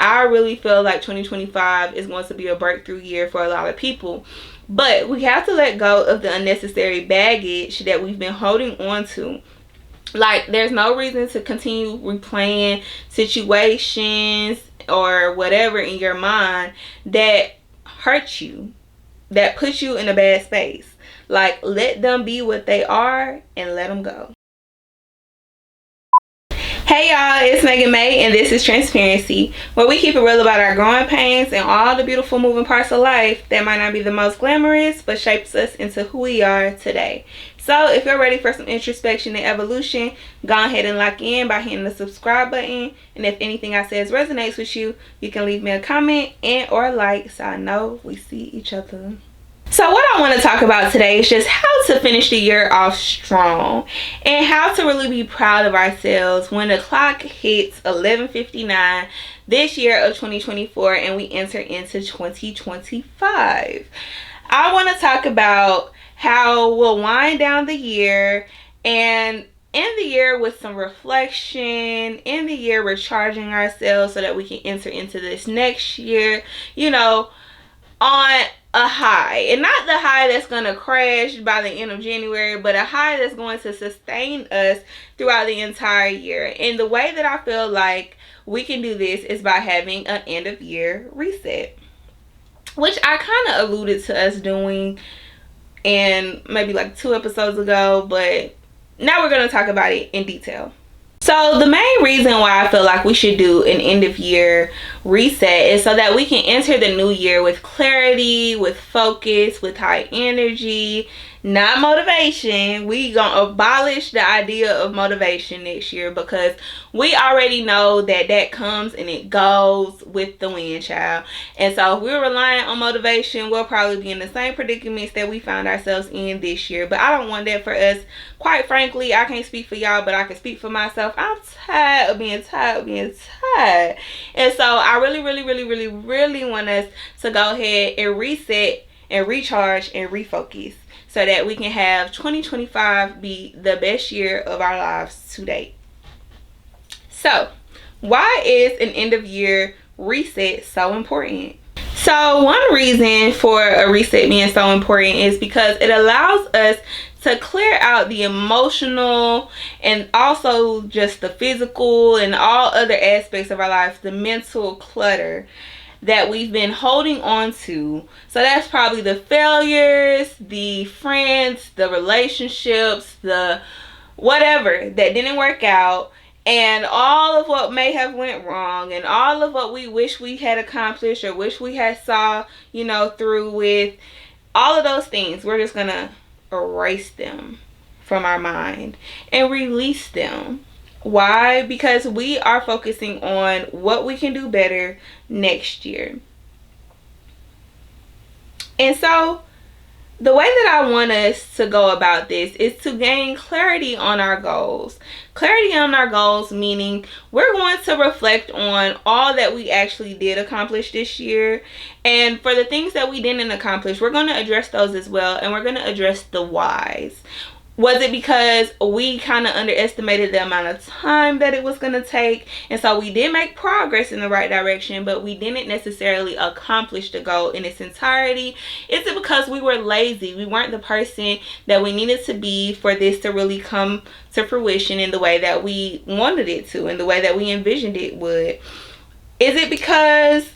I really feel like 2025 is going to be a breakthrough year for a lot of people. But we have to let go of the unnecessary baggage that we've been holding on to. Like, there's no reason to continue replaying situations or whatever in your mind that hurt you, that puts you in a bad space. Like, let them be what they are and let them go. Hey y'all, it's Megan May and this is Transparency, where we keep it real about our growing pains and all the beautiful moving parts of life that might not be the most glamorous but shapes us into who we are today. So if you're ready for some introspection and evolution, go ahead and lock in by hitting the subscribe button. And if anything I says resonates with you, you can leave me a comment and or like so I know we see each other. So what I want to talk about today is just how to finish the year off strong and how to really be proud of ourselves when the clock hits 11:59 this year of 2024 and we enter into 2025. I want to talk about how we'll wind down the year and end the year with some reflection, end the year recharging ourselves so that we can enter into this next year, on a high, and not the high that's going to crash by the end of January, but a high that's going to sustain us throughout the entire year. And the way that I feel like we can do this is by having an end of year reset, which I kind of alluded to us doing in maybe like 2 episodes ago, but now we're going to talk about it in detail. So the main reason why I feel like we should do an end of year reset is so that we can enter the new year with clarity, with focus, with high energy, not motivation. We gonna abolish the idea of motivation next year because we already know that comes and it goes with the wind, child. And so if we're relying on motivation, we'll probably be in the same predicaments that we found ourselves in this year. But I don't want that for us. Quite frankly, I can't speak for y'all, but I can speak for myself. I'm tired of being tired. And so I really want us to go ahead and reset and recharge and refocus so that we can have 2025 be the best year of our lives to date. So, why is an end of year reset so important? So, one reason for a reset being so important is because it allows us to clear out the emotional and also just the physical and all other aspects of our life, the mental clutter that we've been holding on to. So that's probably the failures, the friends, the relationships, the whatever that didn't work out, and all of what may have went wrong, and all of what we wish we had accomplished or wish we had saw, through with. All of those things, we're just gonna erase them from our mind and release them. Why? Because we are focusing on what we can do better next year. And so the way that I want us to go about this is to gain clarity on our goals. Clarity on our goals meaning we're going to reflect on all that we actually did accomplish this year. And for the things that we didn't accomplish, we're going to address those as well. And we're going to address the whys. Was it because we kind of underestimated the amount of time that it was going to take? And so we did make progress in the right direction, but we didn't necessarily accomplish the goal in its entirety. Is it because we were lazy? We weren't the person that we needed to be for this to really come to fruition in the way that we wanted it to, in the way that we envisioned it would? Is it because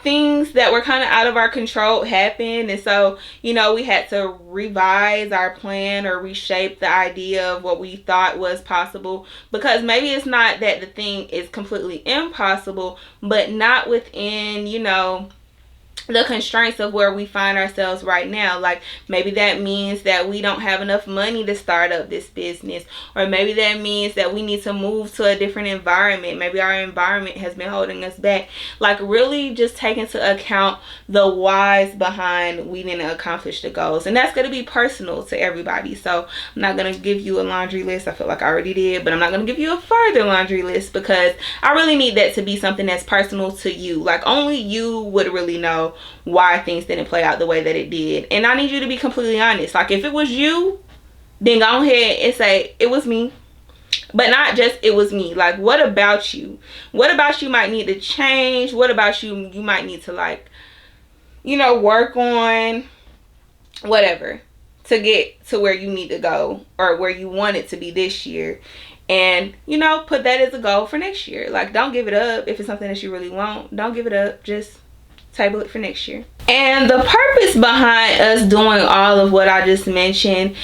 things that were kind of out of our control happened, and so we had to revise our plan or reshape the idea of what we thought was possible? Because maybe it's not that the thing is completely impossible, but not within the constraints of where we find ourselves right now. Like, maybe that means that we don't have enough money to start up this business, or maybe that means that we need to move to a different environment. Maybe our environment has been holding us back. Like, really just take into account the whys behind we didn't accomplish the goals. And that's going to be personal to everybody. So I'm not going to give you a laundry list. I feel like I already did, but I'm not going to give you a further laundry list because I really need that to be something that's personal to you. Like, only you would really know why things didn't play out the way that it did. And I need you to be completely honest. Like, if it was you, then go ahead and say, it was me. But not just it was me. Like, what about you? What about you might need to change? What about you might need to, like, work on, whatever, to get to where you need to go or where you want it to be this year. And, put that as a goal for next year. Like, don't give it up if it's something that you really want. Don't give it up. Just table it for next year. And the purpose behind us doing all of what I just mentioned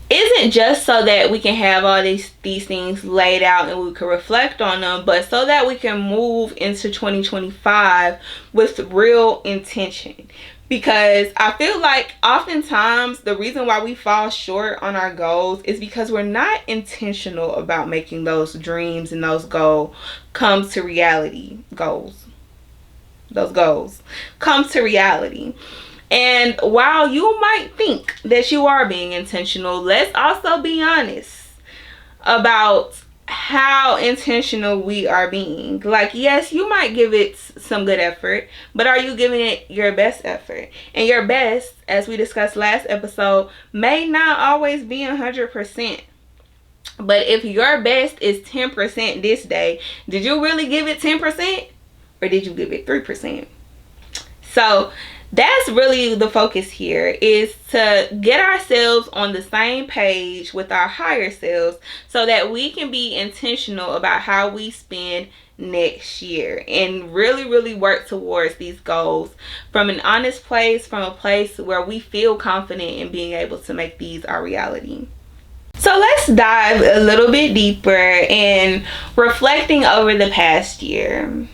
isn't just so that we can have all these things laid out and we can reflect on them, but so that we can move into 2025 with real intention. Because I feel like oftentimes the reason why we fall short on our goals is because we're not intentional about making those dreams and those goals come to reality. Those goals come to reality. And while you might think that you are being intentional, let's also be honest about how intentional we are being. Like, yes, you might give it some good effort, but are you giving it your best effort? And your best, as we discussed last episode, may not always be 100%. But if your best is 10% this day, did you really give it 10%? Or did you give it 3%? So that's really the focus here, is to get ourselves on the same page with our higher selves so that we can be intentional about how we spend next year and really, really work towards these goals from an honest place, from a place where we feel confident in being able to make these our reality. So let's dive a little bit deeper in reflecting over the past year,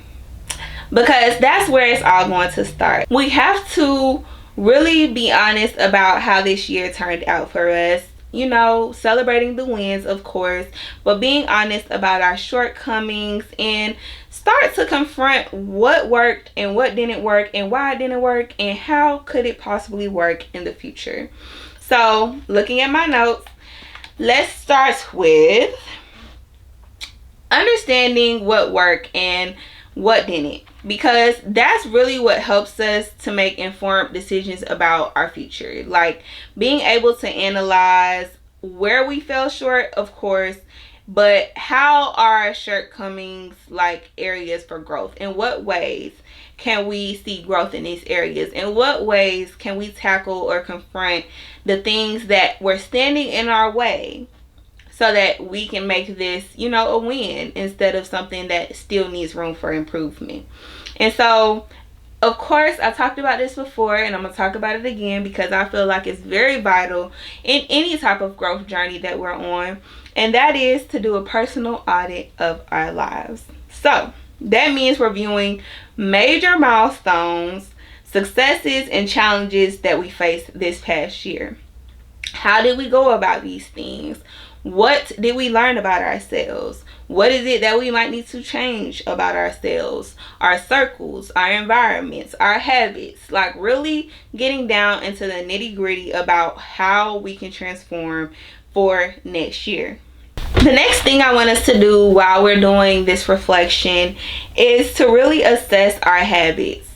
because that's where it's all going to start. We have to really be honest about how this year turned out for us. Celebrating the wins, of course, but being honest about our shortcomings and start to confront what worked and what didn't work and why it didn't work and how could it possibly work in the future. So, looking at my notes, let's start with understanding what worked and what didn't, because that's really what helps us to make informed decisions about our future. Like, being able to analyze where we fell short, of course, but how are our shortcomings like areas for growth? In what ways can we see growth in these areas? In what ways can we tackle or confront the things that were standing in our way, so that we can make this, a win instead of something that still needs room for improvement. And so, of course, I talked about this before and I'm going to talk about it again because I feel like it's very vital in any type of growth journey that we're on. And that is to do a personal audit of our lives. So, that means reviewing major milestones, successes, and challenges that we faced this past year. How did we go about these things? What did we learn about ourselves? What is it that we might need to change about ourselves, our circles, our environments, our habits? Like, really getting down into the nitty-gritty about how we can transform for next year. The next thing I want us to do while we're doing this reflection is to really assess our habits.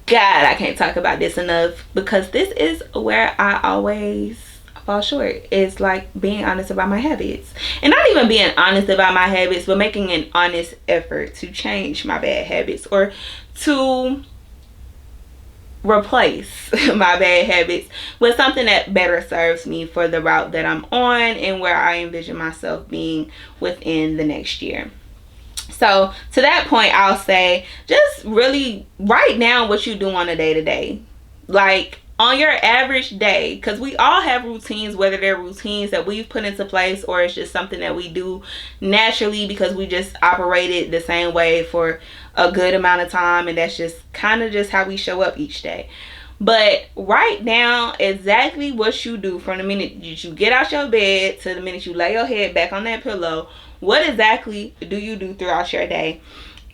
God, I can't talk about this enough, because this is where I always fall short. Is like being honest about my habits, and not even being honest about my habits, but making an honest effort to change my bad habits or to replace my bad habits with something that better serves me for the route that I'm on and where I envision myself being within the next year. So to that point, I'll say just really write down what you do on a day-to-day, like on your average day, because we all have routines, whether they're routines that we've put into place or it's just something that we do naturally because we just operated the same way for a good amount of time, and that's just kind of just how we show up each day. But write down exactly what you do from the minute you get out your bed to the minute you lay your head back on that pillow. What exactly do you do throughout your day,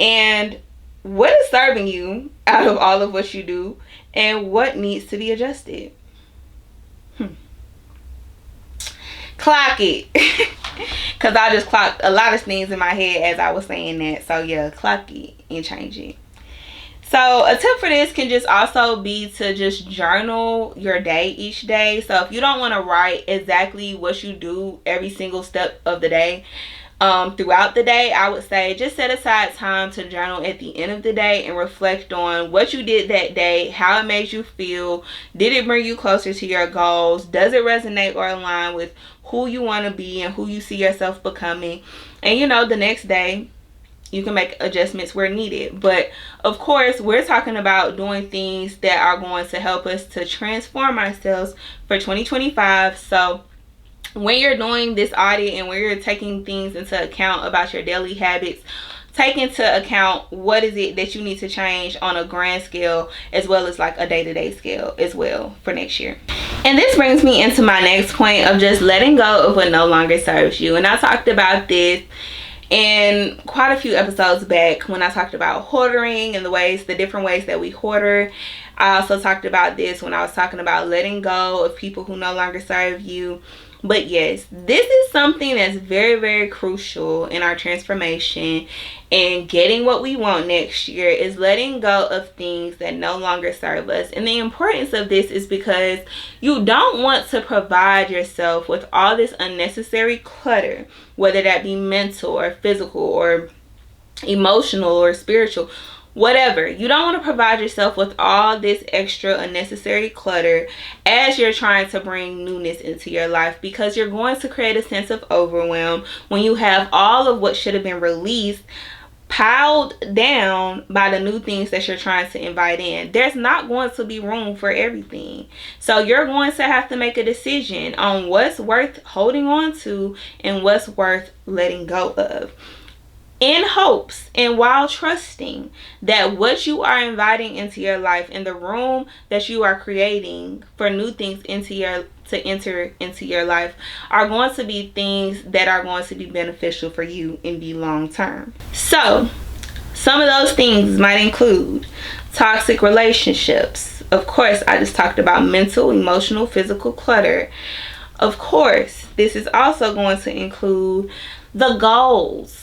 and what is serving you out of all of what you do, and what needs to be adjusted? Clock it. Because I just clocked a lot of things in my head as I was saying that. So yeah, clock it and change it. So a tip for this can just also be to just journal your day each day. So if you don't want to write exactly what you do every single step of the day, throughout the day, I would say just set aside time to journal at the end of the day and reflect on what you did that day, how it made you feel, did it bring you closer to your goals, does it resonate or align with who you want to be and who you see yourself becoming. And the next day you can make adjustments where needed. But of course, we're talking about doing things that are going to help us to transform ourselves for 2025. So when you're doing this audit and when you're taking things into account about your daily habits, take into account what is it that you need to change on a grand scale as well as like a day-to-day scale as well for next year. And this brings me into my next point of just letting go of what no longer serves you. And I talked about this in quite a few episodes back when I talked about hoarding and the different ways that we hoarder. I also talked about this when I was talking about letting go of people who no longer serve you. But yes, this is something that's very, very crucial in our transformation and getting what we want next year, is letting go of things that no longer serve us. And the importance of this is because you don't want to provide yourself with all this unnecessary clutter, whether that be mental or physical or emotional or spiritual. Whatever. You don't want to provide yourself with all this extra unnecessary clutter as you're trying to bring newness into your life, because you're going to create a sense of overwhelm when you have all of what should have been released piled down by the new things that you're trying to invite in. There's not going to be room for everything. So you're going to have to make a decision on what's worth holding on to and what's worth letting go of, in hopes and while trusting that what you are inviting into your life and the room that you are creating for new things to enter into your life are going to be things that are going to be beneficial for you in the long term. So some of those things might include toxic relationships. Of course, I just talked about mental, emotional, physical clutter. Of course, this is also going to include the goals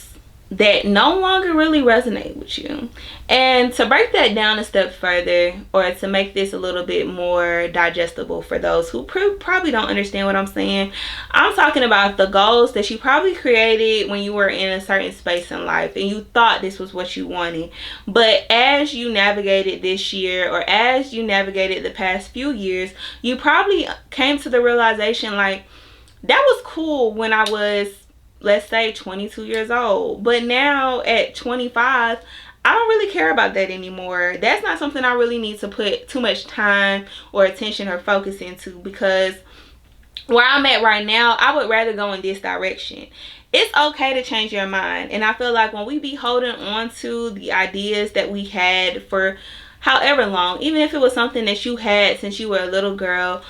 that no longer really resonate with you. And to break that down a step further, or to make this a little bit more digestible for those who probably don't understand what I'm saying, I'm talking about the goals that you probably created when you were in a certain space in life and you thought this was what you wanted. But as you navigated this year, or as you navigated the past few years, you probably came to the realization like, that was cool when I was, let's say, 22 years old, but now at 25, I don't really care about that anymore. That's not something I really need to put too much time or attention or focus into, because where I'm at right now, I would rather go in this direction. It's okay to change your mind. And I feel like when we be holding on to the ideas that we had for however long, even if it was something that you had since you were a little girl,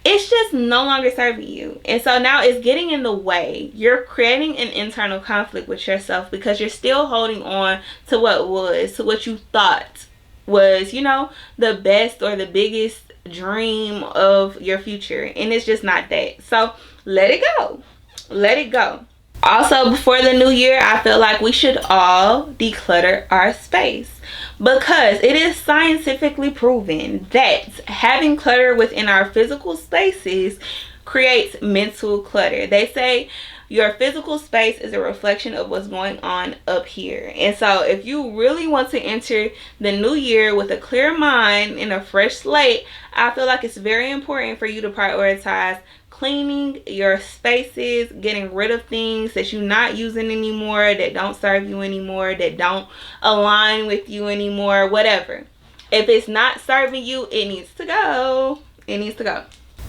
it's just no longer serving you. And so now it's getting in the way. You're creating an internal conflict with yourself because you're still holding on to what was, to what you thought was, the best or the biggest dream of your future. And it's just not that. So let it go. Let it go. Also, before the new year, I feel like we should all declutter our space, because it is scientifically proven that having clutter within our physical spaces creates mental clutter. They say your physical space is a reflection of what's going on up here. And so if you really want to enter the new year with a clear mind and a fresh slate, I feel like it's very important for you to prioritize cleaning your spaces, getting rid of things that you're not using anymore, that don't serve you anymore, that don't align with you anymore, whatever. If it's not serving you, it needs to go. It needs to go.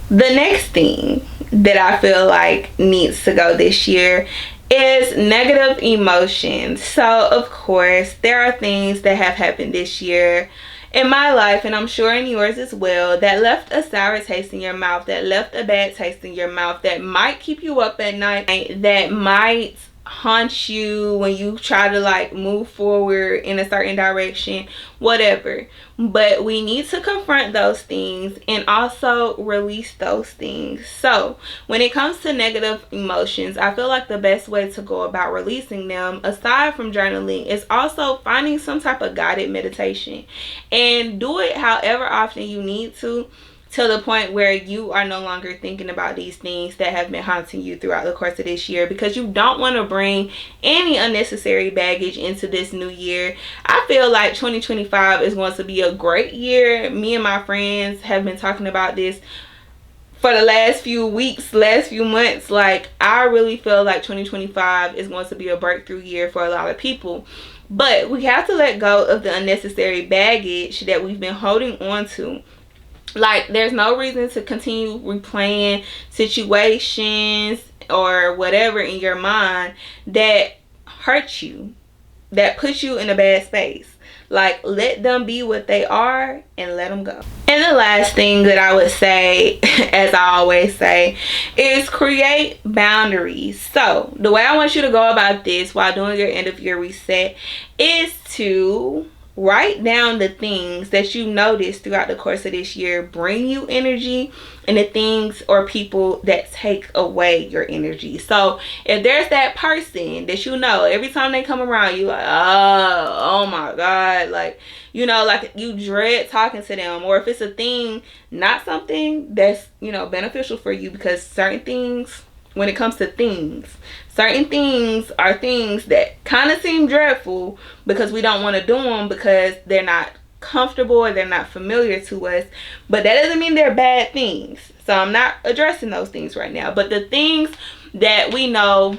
The next thing that I feel like needs to go this year is negative emotions. So of course, there are things that have happened this year in my life, and I'm sure in yours as well, that left a sour taste in your mouth, that left a bad taste in your mouth, that might keep you up at night, that might haunt you when you try to move forward in a certain direction, whatever. But we need to confront those things and also release those things. So when it comes to negative emotions, I feel like the best way to go about releasing them, aside from journaling, is also finding some type of guided meditation, and do it however often you need to to the point where you are no longer thinking about these things that have been haunting you throughout the course of this year, because you don't want to bring any unnecessary baggage into this new year. I feel like 2025 is going to be a great year. Me and my friends have been talking about this for the last few weeks, last few months. Like, I really feel like 2025 is going to be a breakthrough year for a lot of people. But we have to let go of the unnecessary baggage that we've been holding on to. Like, there's no reason to continue replaying situations or whatever in your mind that hurt you, that puts you in a bad space. Like, let them be what they are and let them go. And the last thing that I would say, as I always say, is create boundaries. So the way I want you to go about this while doing your end of year reset is to write down the things that you notice throughout the course of this year bring you energy, and the things or people that take away your energy. So if there's that person that you know, every time they come around, you like, oh my God, like, you know, like you dread talking to them. Or if it's a thing, not something that's, you know, beneficial for you, because certain things, when it comes to things, certain things are things that kind of seem dreadful because we don't want to do them because they're not comfortable or they're not familiar to us. But that doesn't mean they're bad things. So I'm not addressing those things right now. But the things that we know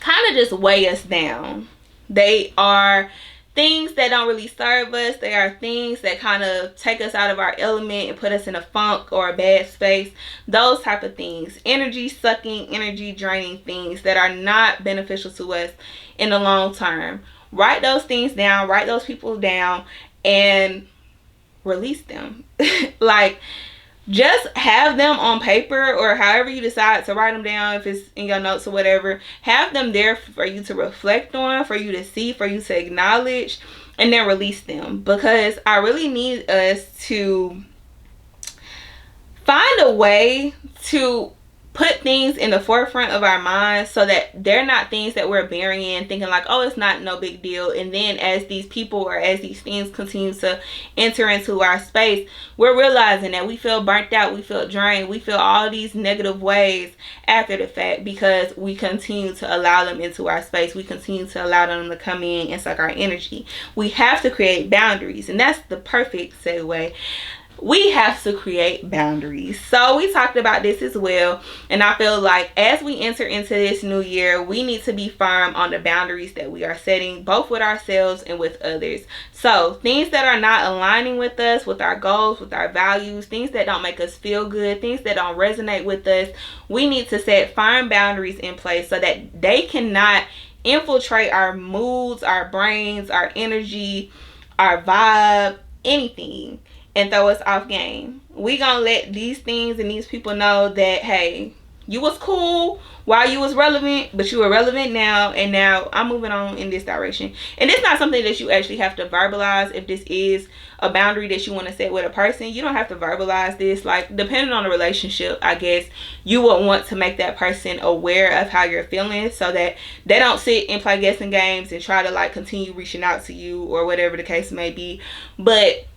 kind of just weigh us down, they are things that don't really serve us. They are things that kind of take us out of our element and put us in a funk or a bad space. Those type of things. Energy sucking, energy draining things that are not beneficial to us in the long term. Write those things down. Write those people down and release them. Like, just have them on paper, or however you decide to write them down, if it's in your notes or whatever. Have them there for you to reflect on, for you to see, for you to acknowledge, and then release them. Because I really need us to find a way to put things in the forefront of our minds so that they're not things that we're burying, thinking like, oh, it's not no big deal. And then as these people or as these things continue to enter into our space, we're realizing that we feel burnt out, we feel drained, we feel all these negative ways after the fact because we continue to allow them into our space. We continue to allow them to come in and suck our energy. We have to create boundaries, and that's the perfect segue. We have to create boundaries. So we talked about this as well, and I feel like as we enter into this new year, we need to be firm on the boundaries that we are setting, both with ourselves and with others. So things that are not aligning with us, with our goals, with our values, things that don't make us feel good, things that don't resonate with us, we need to set firm boundaries in place so that they cannot infiltrate our moods, our brains, our energy, our vibe, anything, and throw us off game. We gonna let these things and these people know that, hey, you was cool while you was relevant, but you are relevant now, and now I'm moving on in this direction. And it's not something that you actually have to verbalize. If this is a boundary that you want to set with a person, you don't have to verbalize this. Like, depending on the relationship, I guess you would want to make that person aware of how you're feeling so that they don't sit and play guessing games and try to like continue reaching out to you or whatever the case may be. But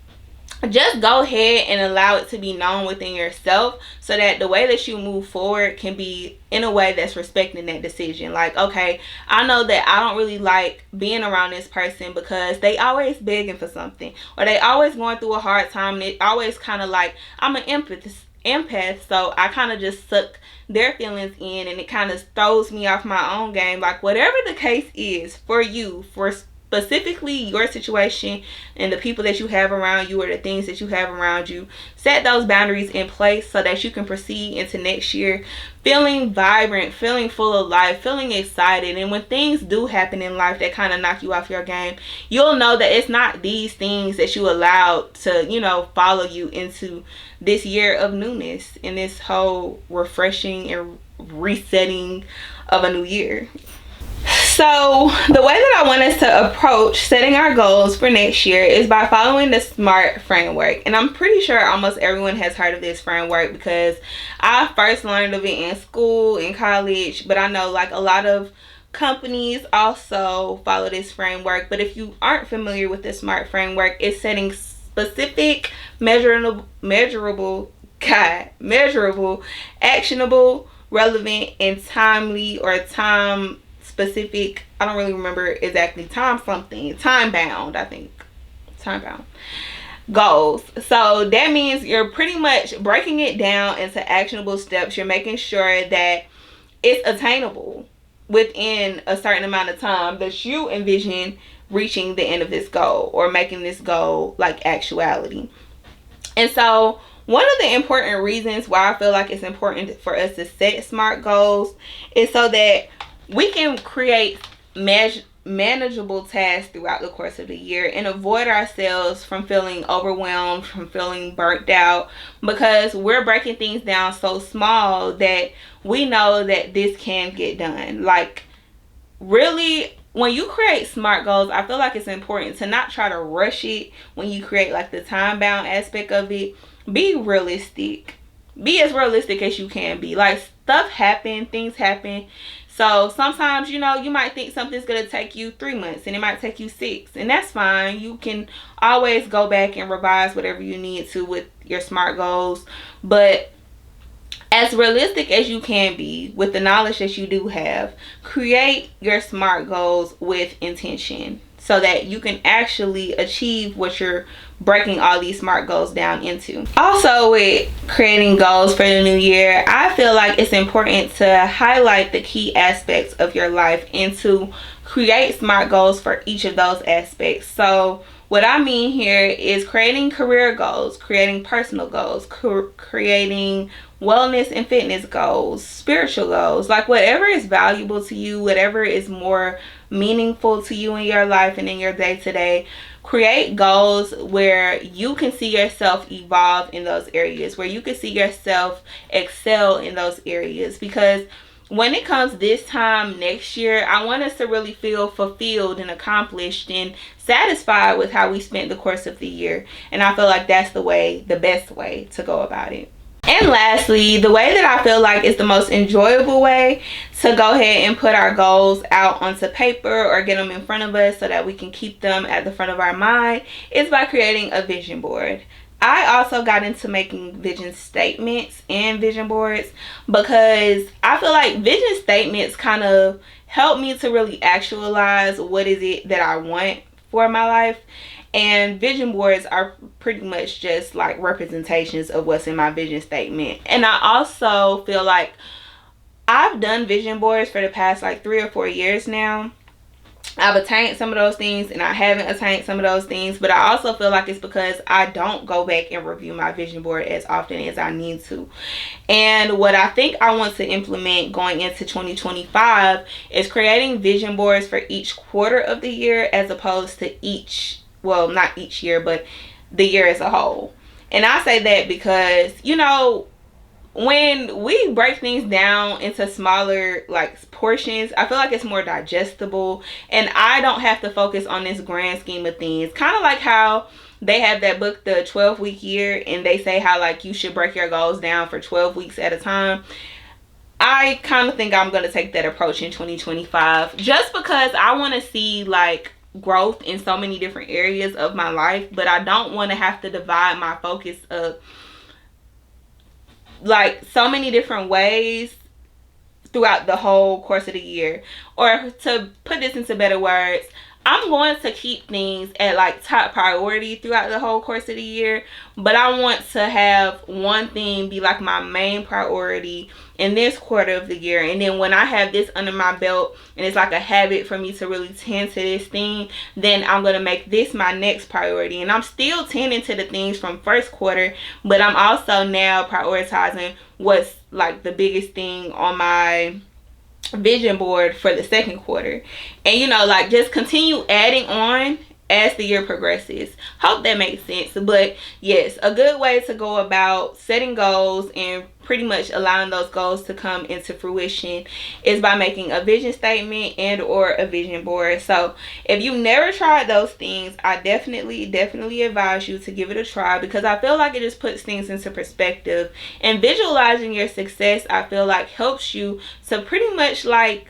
just go ahead and allow it to be known within yourself so that the way that you move forward can be in a way that's respecting that decision. Like, okay, I know that I don't really like being around this person because they always begging for something, or they always going through a hard time, and it always kind of like, I'm an empath, so I kind of just suck their feelings in, and it kind of throws me off my own game. Like, whatever the case is for you, for specifically your situation and the people that you have around you or the things that you have around you, set those boundaries in place so that you can proceed into next year feeling vibrant, feeling full of life, feeling excited. And when things do happen in life that kind of knock you off your game, you'll know that it's not these things that you allowed to, you know, follow you into this year of newness and this whole refreshing and resetting of a new year. So the way that I want us to approach setting our goals for next year is by following the SMART framework. And I'm pretty sure almost everyone has heard of this framework because I first learned of it in school, in college, but I know like a lot of companies also follow this framework. But if you aren't familiar with the SMART framework, it's setting specific, measurable God, measurable, actionable, relevant, and timely or time specific. I don't really remember exactly time something. Time bound, I think. Time bound goals. So that means you're pretty much breaking it down into actionable steps. You're making sure that it's attainable within a certain amount of time that you envision reaching the end of this goal or making this goal like actuality. And so one of the important reasons why I feel like it's important for us to set SMART goals is so that we can create manageable tasks throughout the course of the year and avoid ourselves from feeling overwhelmed, from feeling burnt out, because we're breaking things down so small that we know that this can get done. Like, really, when you create SMART goals, I feel like it's important to not try to rush it when you create like the time bound aspect of it. Be realistic. Be as realistic as you can be. Like, stuff happen, things happen. So sometimes, you know, you might think something's going to take you 3 months and it might take you 6. And that's fine. You can always go back and revise whatever you need to with your SMART goals. But as realistic as you can be with the knowledge that you do have, create your SMART goals with intention so that you can actually achieve what you're breaking all these SMART goals down into. Also, with creating goals for the new year, I feel like it's important to highlight the key aspects of your life and to create SMART goals for each of those aspects. So what I mean here is creating career goals, creating personal goals, creating wellness and fitness goals, spiritual goals, like whatever is valuable to you, whatever is more meaningful to you in your life and in your day-to-day. Create goals where you can see yourself evolve in those areas, where you can see yourself excel in those areas, because when it comes this time next year, I want us to really feel fulfilled and accomplished and satisfied with how we spent the course of the year. And I feel like that's the best way to go about it. And lastly, the way that I feel like is the most enjoyable way to go ahead and put our goals out onto paper or get them in front of us so that we can keep them at the front of our mind is by creating a vision board. I also got into making vision statements and vision boards because I feel like vision statements kind of help me to really actualize what is it that I want for my life. And vision boards are pretty much just like representations of what's in my vision statement. And I also feel like I've done vision boards for the past like 3 or 4 years now. I've attained some of those things and I haven't attained some of those things, but I also feel like it's because I don't go back and review my vision board as often as I need to. And what I think I want to implement going into 2025 is creating vision boards for each quarter of the year as opposed to not each year, but the year as a whole. And I say that because, you know, when we break things down into smaller like portions, I feel like it's more digestible and I don't have to focus on this grand scheme of things. Kind of like how they have that book, The 12-Week Year, and they say how like you should break your goals down for 12 weeks at a time. I kind of think I'm going to take that approach in 2025 just because I want to see like growth in so many different areas of my life, but I don't want to have to divide my focus up like so many different ways throughout the whole course of the year. Or to put this into better words, I'm going to keep things at like top priority throughout the whole course of the year, but I want to have one thing be like my main priority in this quarter of the year. And then when I have this under my belt and it's like a habit for me to really tend to this thing, then I'm going to make this my next priority. And I'm still tending to the things from first quarter, but I'm also now prioritizing what's like the biggest thing on my vision board for the second quarter. And you know, like just continue adding on as the year progresses. Hope that makes sense. But yes, a good way to go about setting goals and pretty much allowing those goals to come into fruition is by making a vision statement and or a vision board. So if you've never tried those things, I definitely advise you to give it a try, because I feel like it just puts things into perspective. And visualizing your success, I feel like, helps you to pretty much like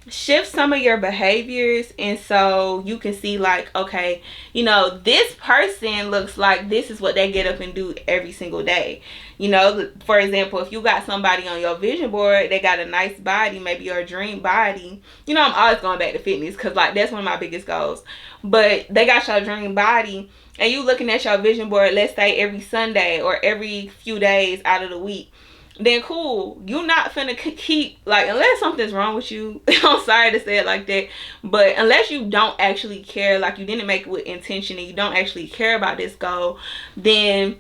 shift some of your behaviors, and so you can see like, okay, you know, this person looks like this is what they get up and do every single day. You know, for example, if you got somebody on your vision board, they got a nice body, maybe your dream body. You know, I'm always going back to fitness because like that's one of my biggest goals. But they got your dream body, and you looking at your vision board, let's say every Sunday or every few days out of the week, then cool. You're not finna keep, like, unless something's wrong with you. I'm sorry to say it like that, but unless you don't actually care, like you didn't make it with intention and you don't actually care about this goal, then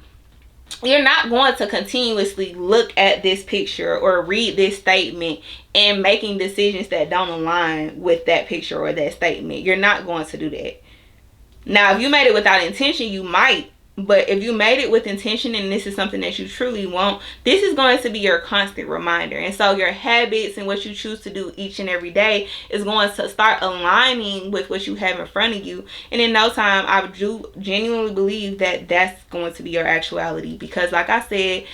you're not going to continuously look at this picture or read this statement and making decisions that don't align with that picture or that statement. You're not going to do that. Now, if you made it without intention, you might. But if you made it with intention and this is something that you truly want, this is going to be your constant reminder. And so your habits and what you choose to do each and every day is going to start aligning with what you have in front of you. And in no time, I do genuinely believe that that's going to be your actuality. Because like I said,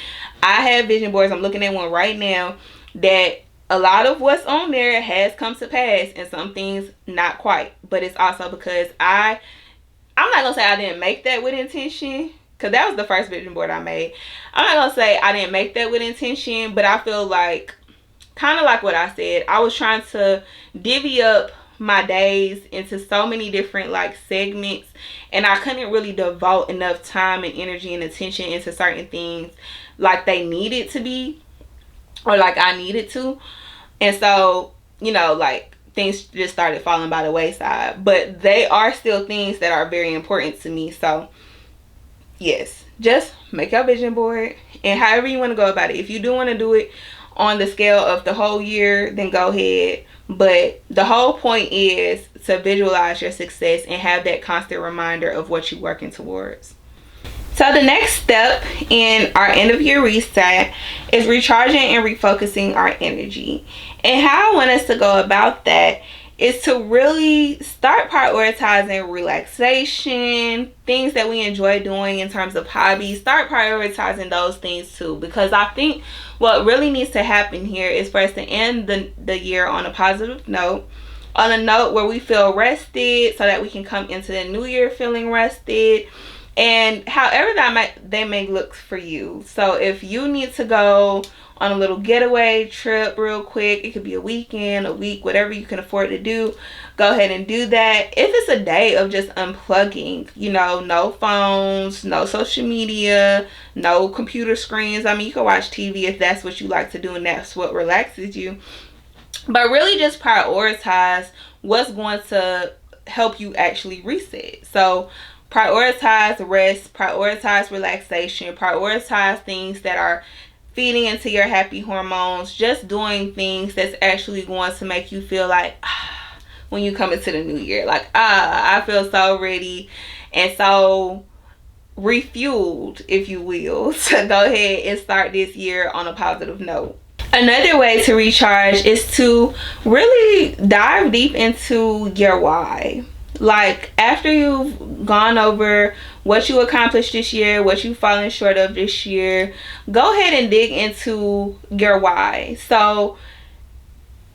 I have vision boards. I'm looking at one right now that a lot of what's on there has come to pass, and some things not quite. But it's also because I'm not gonna say I didn't make that with intention, because that was the first vision board I made. I'm not gonna say I didn't make that with intention, but I feel like, kind of like what I said, I was trying to divvy up my days into so many different like segments, and I couldn't really devote enough time and energy and attention into certain things like they needed to be, or like I needed to. And so, you know, like, things just started falling by the wayside, but they are still things that are very important to me. So yes, just make your vision board, and however you want to go about it. If you do want to do it on the scale of the whole year, then go ahead. But the whole point is to visualize your success and have that constant reminder of what you're working towards. So the next step in our end of year reset is recharging and refocusing our energy. And how I want us to go about that is to really start prioritizing relaxation, things that we enjoy doing in terms of hobbies. Start prioritizing those things too, because I think what really needs to happen here is for us to end the year on a positive note, on a note where we feel rested, so that we can come into the new year feeling rested. And however they may look for you. So if you need to go on a little getaway trip real quick, it could be a weekend, a week, whatever you can afford to do, go ahead and do that. If it's a day of just unplugging, you know, no phones, no social media, no computer screens. I mean, you can watch TV if that's what you like to do and that's what relaxes you. But really just prioritize what's going to help you actually reset. So prioritize rest, prioritize relaxation, prioritize things that are feeding into your happy hormones, just doing things that's actually going to make you feel like, when you come into the new year, like, I feel so ready and so refueled, if you will, to go ahead and start this year on a positive note. Another way to recharge is to really dive deep into your why. Like, after you've gone over what you accomplished this year, what you've fallen short of this year, go ahead and dig into your why. So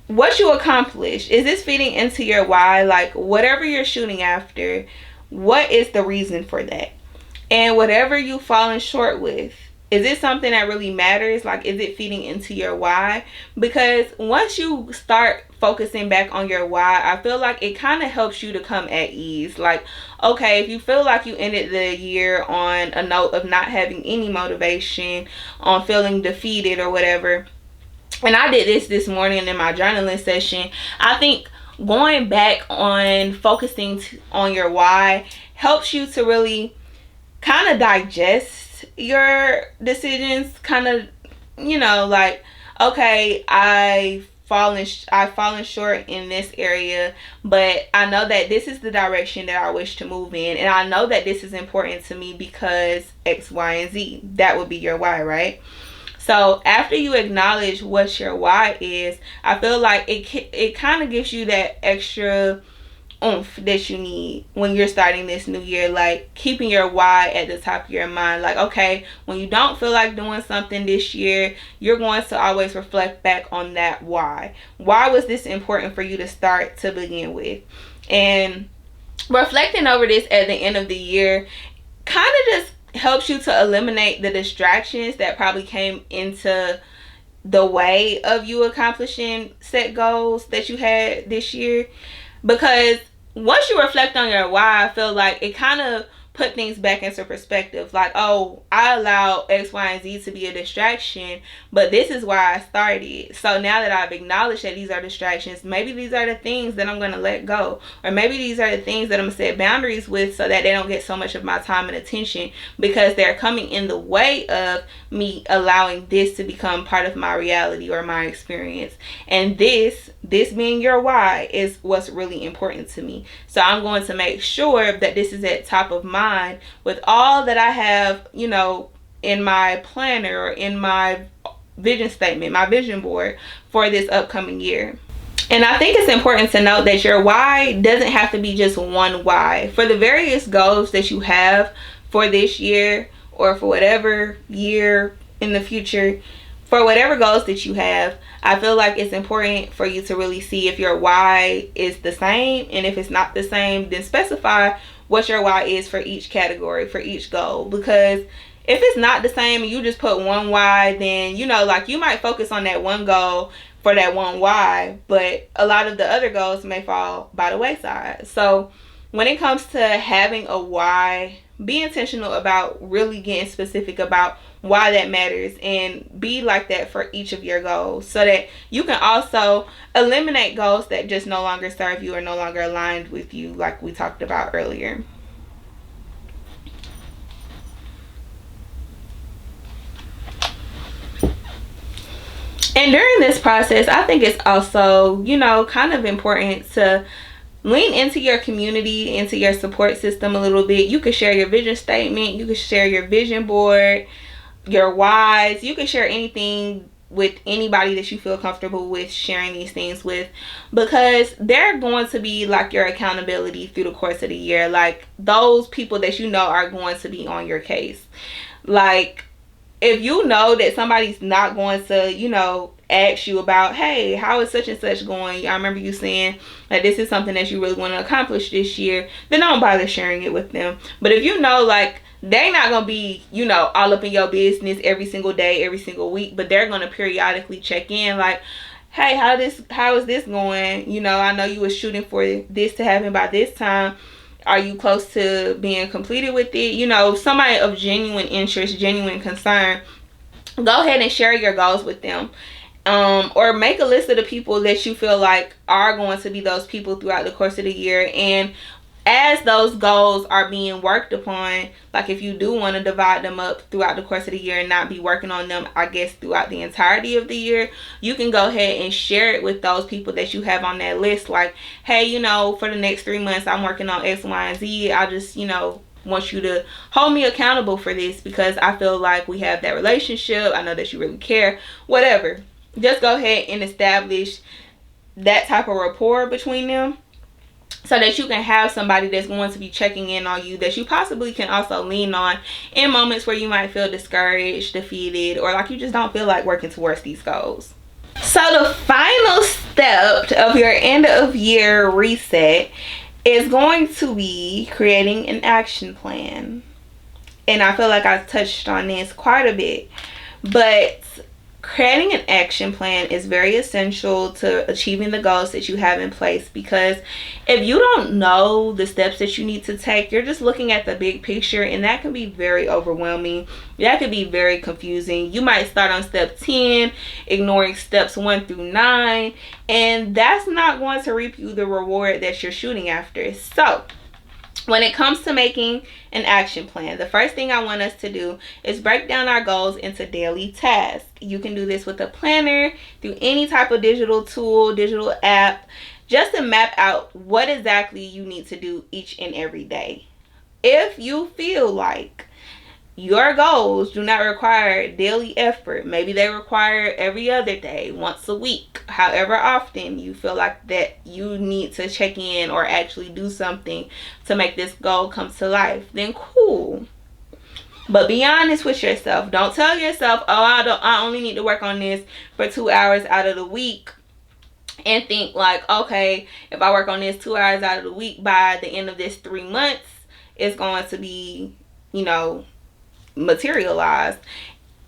what you accomplished, is this fitting into your why? Like, whatever you're shooting after, what is the reason for that? And whatever you've fallen short with, is it something that really matters? Like, is it feeding into your why? Because once you start focusing back on your why, I feel like it kind of helps you to come at ease. Like, okay, if you feel like you ended the year on a note of not having any motivation, on feeling defeated or whatever, and I did this morning in my journaling session, I think going back on focusing on your why helps you to really kind of digest your decisions, kind of, you know, like, okay, I've fallen short in this area, but I know that this is the direction that I wish to move in, and I know that this is important to me because X, Y, and Z. That would be your why, right? So after you acknowledge what your why is, I feel like it kind of gives you that extra oomph that you need when you're starting this new year. Like keeping your why at the top of your mind. Like, okay, when you don't feel like doing something this year, you're going to always reflect back on that why. Why was this important for you to start to begin with? And reflecting over this at the end of the year kind of just helps you to eliminate the distractions that probably came into the way of you accomplishing set goals that you had this year. Because once you reflect on your why, I feel like it kind of put things back into perspective. Like, oh, I allowed X, Y, and Z to be a distraction, but this is why I started. So now that I've acknowledged that these are distractions, maybe these are the things that I'm going to let go. Or maybe these are the things that I'm going to set boundaries with so that they don't get so much of my time and attention, because they're coming in the way of me allowing this to become part of my reality or my experience. And this being your why is what's really important to me. So I'm going to make sure that this is at top of mind with all that I have, in my planner or in my vision statement, my vision board for this upcoming year. And I think it's important to note that your why doesn't have to be just one why. For the various goals that you have for this year or for whatever year in the future, for whatever goals that you have, I feel like it's important for you to really see if your why is the same. And if it's not the same, then specify what your why is for each category, for each goal. Because if it's not the same and you just put one why, then, like you might focus on that one goal for that one why, but a lot of the other goals may fall by the wayside. So when it comes to having a why, be intentional about really getting specific about why that matters, and be like that for each of your goals, so that you can also eliminate goals that just no longer serve you or no longer aligned with you, like we talked about earlier. And during this process, I think it's also, kind of important to lean into your community, into your support system a little bit. You can share your vision statement, you can share your vision board, your whys. You can share anything with anybody that you feel comfortable with sharing these things with, because they're going to be like your accountability through the course of the year. Like those people that are going to be on your case. Like if you know that somebody's not going to, ask you about, hey, how is such and such going? I remember you saying that this is something that you really want to accomplish this year, then don't bother sharing it with them. But if like they're not going to be, all up in your business every single day, every single week, but they're going to periodically check in like, hey, how is this going? I know you were shooting for this to happen by this time. Are you close to being completed with it? Somebody of genuine interest, genuine concern, go ahead and share your goals with them. Or make a list of the people that you feel like are going to be those people throughout the course of the year. And as those goals are being worked upon, like if you do want to divide them up throughout the course of the year and not be working on them, I guess, throughout the entirety of the year, you can go ahead and share it with those people that you have on that list. Like, hey, for the next 3 months, I'm working on X, Y, and Z. I just, want you to hold me accountable for this, because I feel like we have that relationship. I know that you really care, whatever. Just go ahead and establish that type of rapport between them, so that you can have somebody that's going to be checking in on you, that you possibly can also lean on in moments where you might feel discouraged, defeated, or like you just don't feel like working towards these goals. So the final step of your end of year reset is going to be creating an action plan. And I feel like I've touched on this quite a bit, but creating an action plan is very essential to achieving the goals that you have in place, because if you don't know the steps that you need to take, you're just looking at the big picture, and that can be very overwhelming. That could be very confusing. You might start on step 10, ignoring steps 1 through 9, and that's not going to reap you the reward that you're shooting after. So when it comes to making an action plan, the first thing I want us to do is break down our goals into daily tasks. You can do this with a planner, through any type of digital tool, digital app, just to map out what exactly you need to do each and every day. If you feel like Your goals do not require daily effort. Maybe they require every other day, once a week, however often you feel like that you need to check in or actually do something to make this goal come to life. Then cool. But be honest with yourself. Don't tell yourself, oh, I only need to work on this for 2 hours out of the week, and think like, okay, if I work on this 2 hours out of the week, by the end of this 3 months, it's going to be, materialized.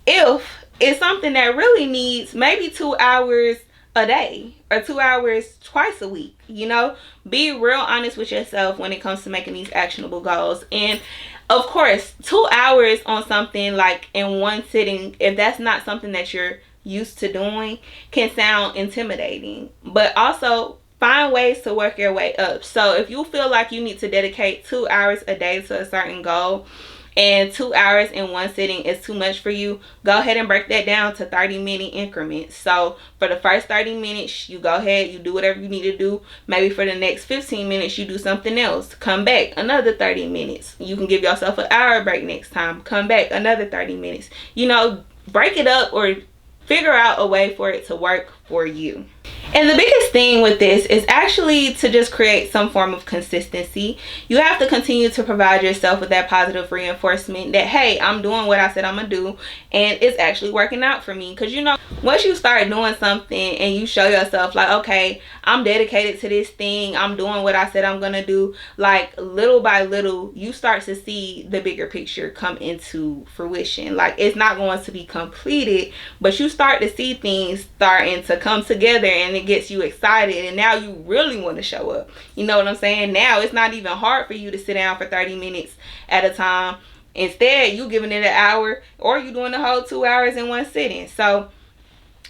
If it's something that really needs maybe 2 hours a day or 2 hours twice a week, be real honest with yourself when it comes to making these actionable goals. And of course, 2 hours on something like in one sitting, if that's not something that you're used to doing, can sound intimidating. But also find ways to work your way up. So if you feel like you need to dedicate 2 hours a day to a certain goal, and 2 hours in one sitting is too much for you, go ahead and break that down to 30-minute increments. So for the first 30 minutes, you go ahead, you do whatever you need to do. Maybe for the next 15 minutes, you do something else. Come back another 30 minutes. You can give yourself an hour break next time. Come back another 30 minutes. Break it up or figure out a way for it to work for you. And the biggest thing with this is actually to just create some form of consistency. You have to continue to provide yourself with that positive reinforcement that, hey, I'm doing what I said I'm going to do, and it's actually working out for me. Because, once you start doing something and you show yourself like, okay, I'm dedicated to this thing, I'm doing what I said I'm going to do, like little by little, you start to see the bigger picture come into fruition. Like it's not going to be completed, but you start to see things starting to come together, and it gets you excited, and now you really want to show up. You know what I'm saying? Now it's not even hard for you to sit down for 30 minutes at a time. Instead, you giving it an hour, or you doing the whole 2 hours in one sitting. So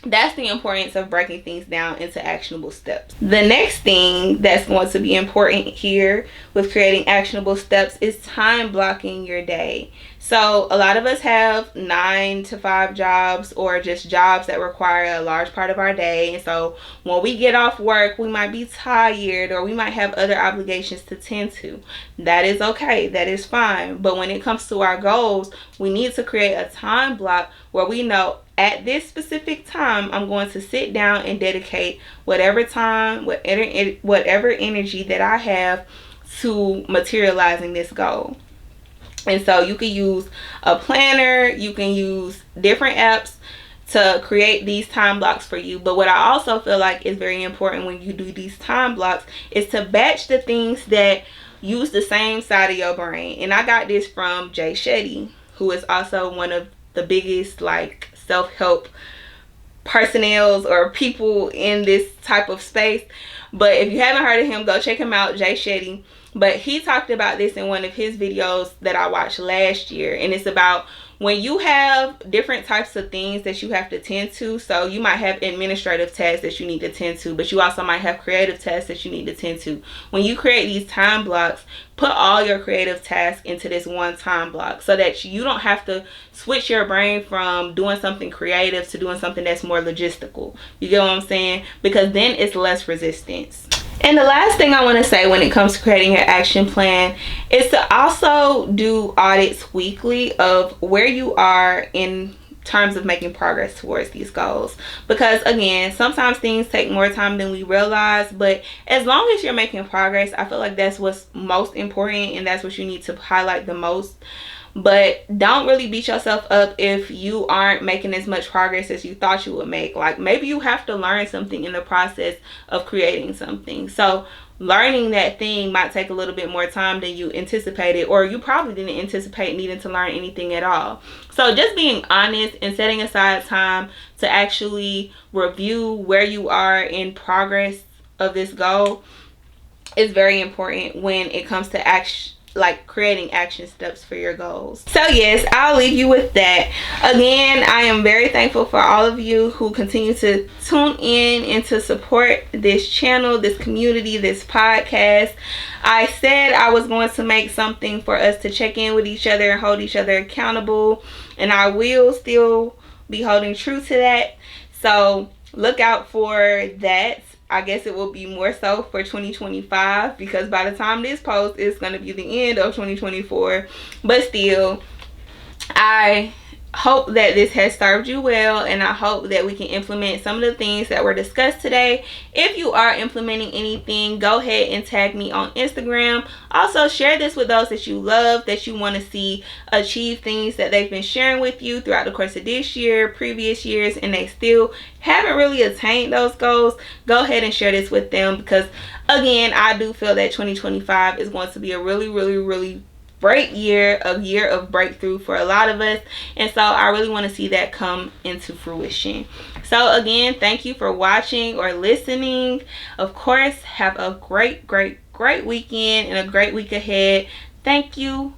that's the importance of breaking things down into actionable steps. The next thing that's going to be important here with creating actionable steps is time blocking your day. So a lot of us have 9 to 5 jobs, or just jobs that require a large part of our day. And so when we get off work, we might be tired, or we might have other obligations to tend to. That is okay. That is fine. But when it comes to our goals, we need to create a time block where we know at this specific time, I'm going to sit down and dedicate whatever time, whatever energy that I have to materializing this goal. And so you can use a planner, you can use different apps to create these time blocks for you. But what I also feel like is very important when you do these time blocks is to batch the things that use the same side of your brain. And I got this from Jay Shetty, who is also one of the biggest self-help personnels or people in this type of space. But if you haven't heard of him, go check him out, Jay Shetty. But he talked about this in one of his videos that I watched last year, and it's about when you have different types of things that you have to tend to. So you might have administrative tasks that you need to tend to, but you also might have creative tasks that you need to tend to. When you create these time blocks, put all your creative tasks into this one time block so that you don't have to switch your brain from doing something creative to doing something that's more logistical. You get what I'm saying? Because then it's less resistance. And the last thing I want to say when it comes to creating your action plan is to also do audits weekly of where you are in terms of making progress towards these goals. Because again, sometimes things take more time than we realize, but as long as you're making progress, I feel like that's what's most important, and that's what you need to highlight the most. But don't really beat yourself up if you aren't making as much progress as you thought you would make. Like maybe you have to learn something in the process of creating something. So learning that thing might take a little bit more time than you anticipated, or you probably didn't anticipate needing to learn anything at all. So just being honest and setting aside time to actually review where you are in progress of this goal is very important when it comes to action, like creating action steps for your goals. So yes, I'll leave you with that. Again, I am very thankful for all of you who continue to tune in and to support this channel, this community, this podcast. I said I was going to make something for us to check in with each other and hold each other accountable, and I will still be holding true to that. So look out for that. I guess it will be more so for 2025, because by the time this post is going to be the end of 2024. But still, I hope that this has served you well, and I hope that we can implement some of the things that were discussed today. If you are implementing anything, go ahead and tag me on Instagram. Also, share this with those that you love, that you want to see achieve things that they've been sharing with you throughout the course of this year, previous years, and they still haven't really attained those goals. Go ahead and share this with them, because again, I do feel that 2025 is going to be a really great year, a year of breakthrough for a lot of us, and so I really want to see that come into fruition. So again, thank you for watching or listening. Of course, have a great weekend and a great week ahead. Thank you.